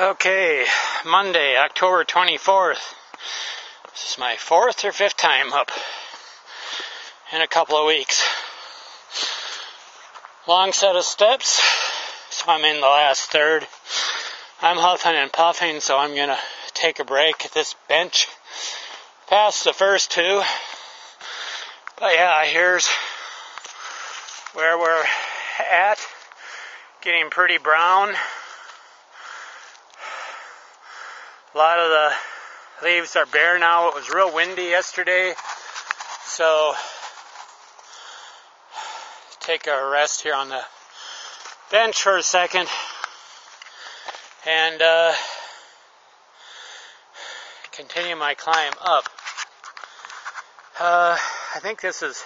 Okay, Monday, October 24th. This is my fourth or fifth time up in a couple of weeks. Long set of steps, so I'm in the last third. I'm huffing and puffing, so I'm going to take a break at this bench past the first two. But yeah, here's where we're at. Getting pretty brown. A lot of the leaves are bare now. It was real windy yesterday, so take a rest here on the bench for a second and continue my climb up. I think this is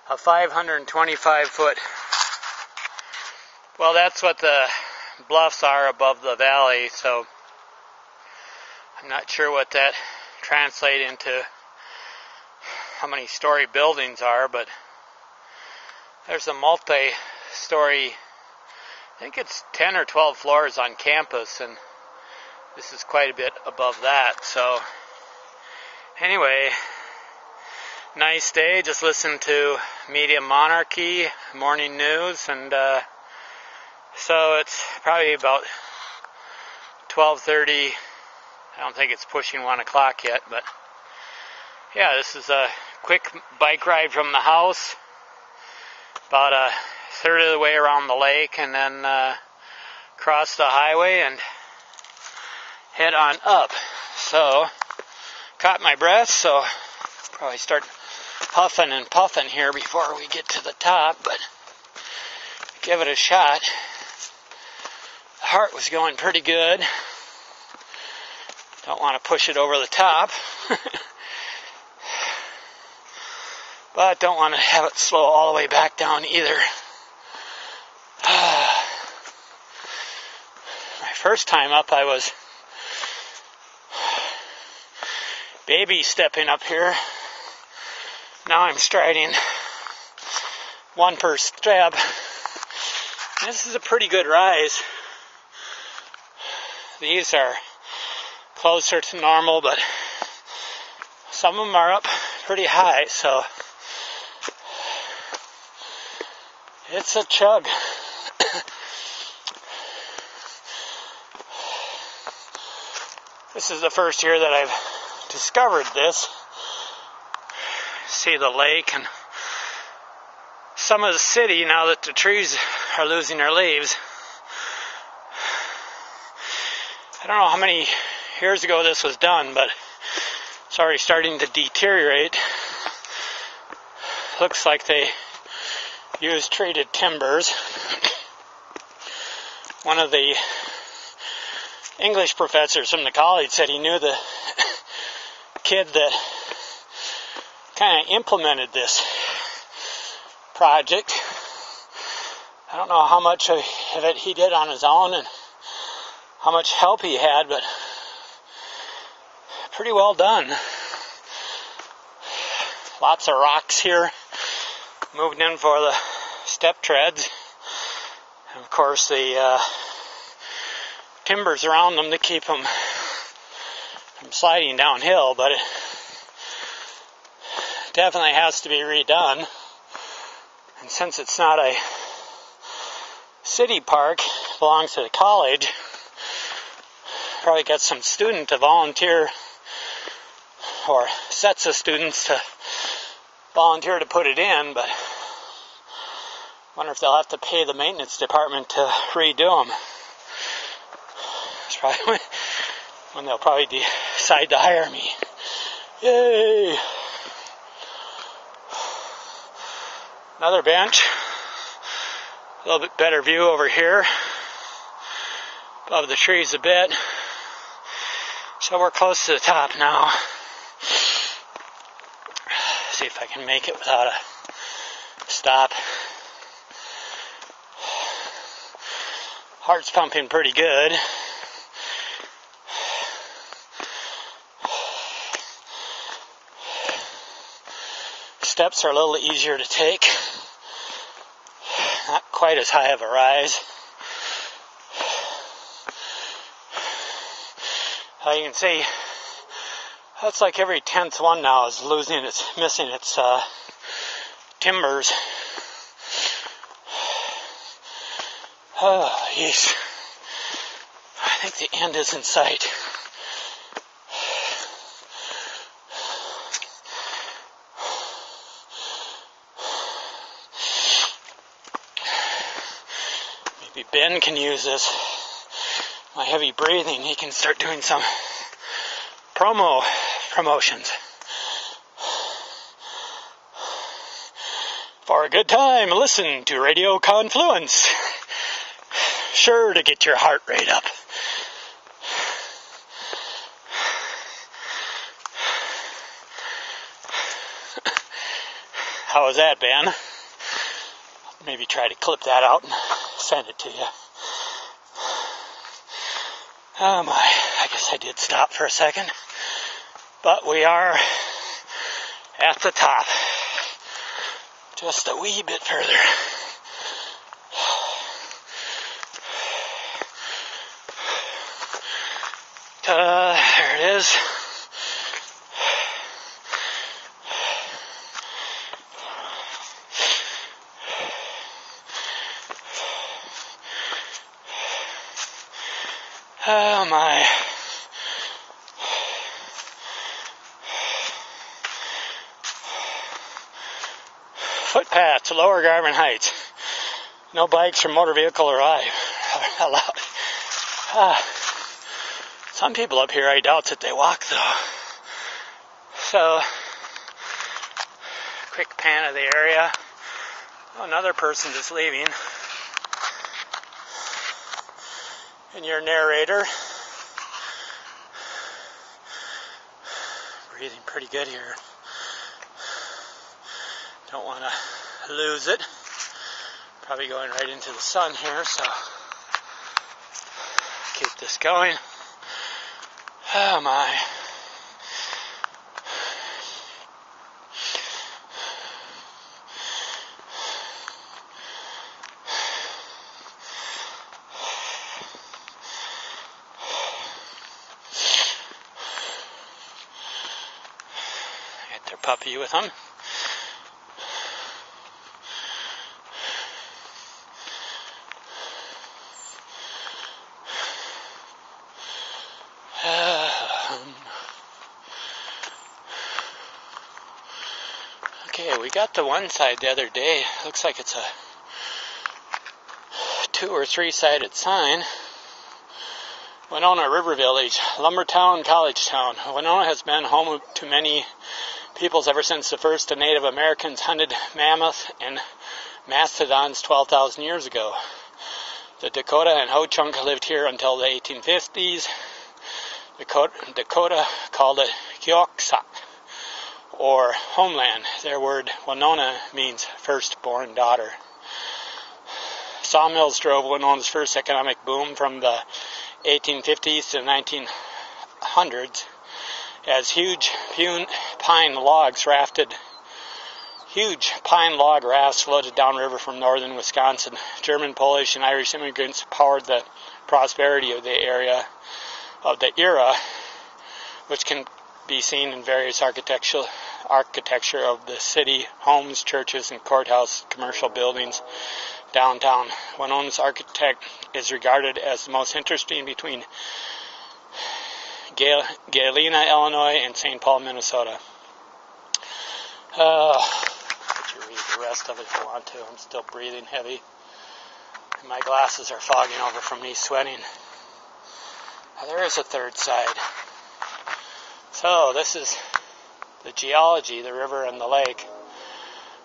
a 525 foot. Well, that's what the bluffs are above the valley, so I'm not sure what that translates into, how many story buildings are, but there's a multi-story, I think it's 10 or 12 floors on campus, and this is quite a bit above that. So anyway, nice day. Just listened to Media Monarchy, morning news, and so it's probably about 12:30. I don't think it's pushing 1 o'clock yet, but yeah, this is a quick bike ride from the house, about a third of the way around the lake, and then cross the highway and head on up. So, caught my breath, so probably start puffing and puffing here before we get to the top, but give it a shot. The heart was going pretty good. Don't want to push it over the top, but don't want to have it slow all the way back down either. My first time up, I was baby stepping up here. Now I'm striding one per step. This is a pretty good rise. These are closer to normal, but some of them are up pretty high, so it's a chug. This is the first year that I've discovered this. See the lake and some of the city now that the trees are losing their leaves. I don't know how many years ago this was done, but it's already starting to deteriorate. Looks like they use treated timbers. One of the English professors from the college said he knew the kid that kind of implemented this project. I don't know how much of it he did on his own and how much help he had, but pretty well done. Lots of rocks here, moved in for the step treads, and of course the timbers around them to keep them from sliding downhill, but it definitely has to be redone. And since it's not a city park, it belongs to the college, probably get some student to volunteer, or sets of students to volunteer to put it in, but I wonder if they'll have to pay the maintenance department to redo them. It's probably when they'll probably decide to hire me. Yay! Another bench. A little bit better view over here. Above the trees a bit. So we're close to the top now. See if I can make it without a stop. Heart's pumping pretty good. Steps are a little easier to take. Not quite as high of a rise. You can see that's like every 10th one now is missing its timbers. Oh, jeez. I think the end is in sight. Maybe Ben can use this. My heavy breathing, he can start doing some promotions. For a good time, listen to Radio Confluence. Sure to get your heart rate up. How was that, Ben? Maybe try to clip that out and send it to you. Oh my, I guess I did stop for a second. But we are at the top. Just a wee bit further. There it is. Oh my. Footpath to Lower Garvin Heights. No bikes or motor vehicle allowed. Some people up here, I doubt that they walk though. So, quick pan of the area. Oh, another person just leaving. And your narrator. Breathing pretty good here. Don't want to lose it. Probably going right into the sun here, so keep this going. Oh my. Got their puppy with them. Okay, we got the one side the other day. Looks like it's a 2 or 3 sided sign. Winona River Village, Lumbertown, College Town. Winona has been home to many peoples ever since the first Native Americans hunted mammoth and mastodons 12,000 years ago. The Dakota and Ho-Chunk lived here until the 1850s. Dakota called it Gyoksuk, or homeland. Their word Winona means firstborn daughter. Sawmills drove Winona's first economic boom from the 1850s to the 1900s as huge pine log rafts floated downriver from northern Wisconsin. German, Polish, and Irish immigrants powered the prosperity of the era, which can be seen in various architecture of the city, homes, churches, and courthouse commercial buildings downtown. Winona's architect is regarded as the most interesting between Galena, Illinois, and St. Paul, Minnesota. Let you read the rest of it if you want to. I'm still breathing heavy. And my glasses are fogging over from me sweating. There is a third side. So this is the geology, the river and the lake.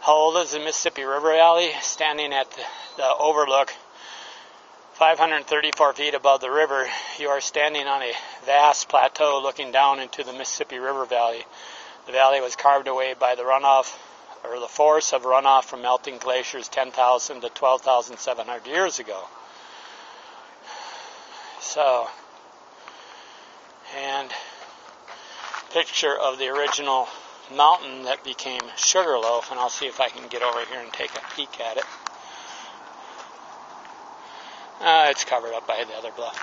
How old is the Mississippi River Valley? Standing at the overlook, 534 feet above the river, you are standing on a vast plateau looking down into the Mississippi River Valley. The valley was carved away by the force of runoff from melting glaciers 10,000 to 12,700 years ago. So, and picture of the original mountain that became Sugarloaf, and I'll see if I can get over here and take a peek at it. It's covered up by the other bluff.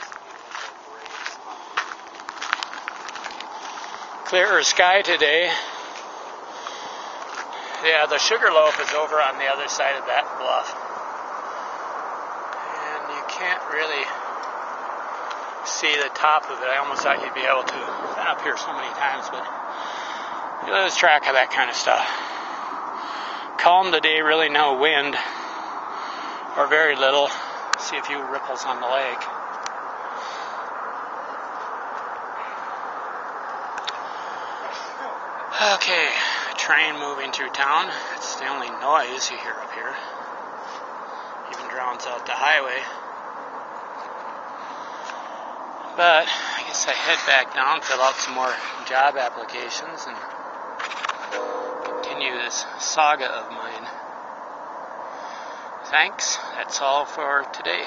clearer sky today. Yeah, the Sugarloaf is over on the other side of that bluff. And you can't really see the top of it. I almost thought you'd be able to. I've been up here so many times, but you lose track of that kind of stuff. Calm today, really no wind, or very little. See a few ripples on the lake. Okay, train moving through town. It's the only noise you hear up here. Even drowns out the highway. But I guess I head back down, fill out some more job applications, and continue this saga of mine. Thanks. That's all for today.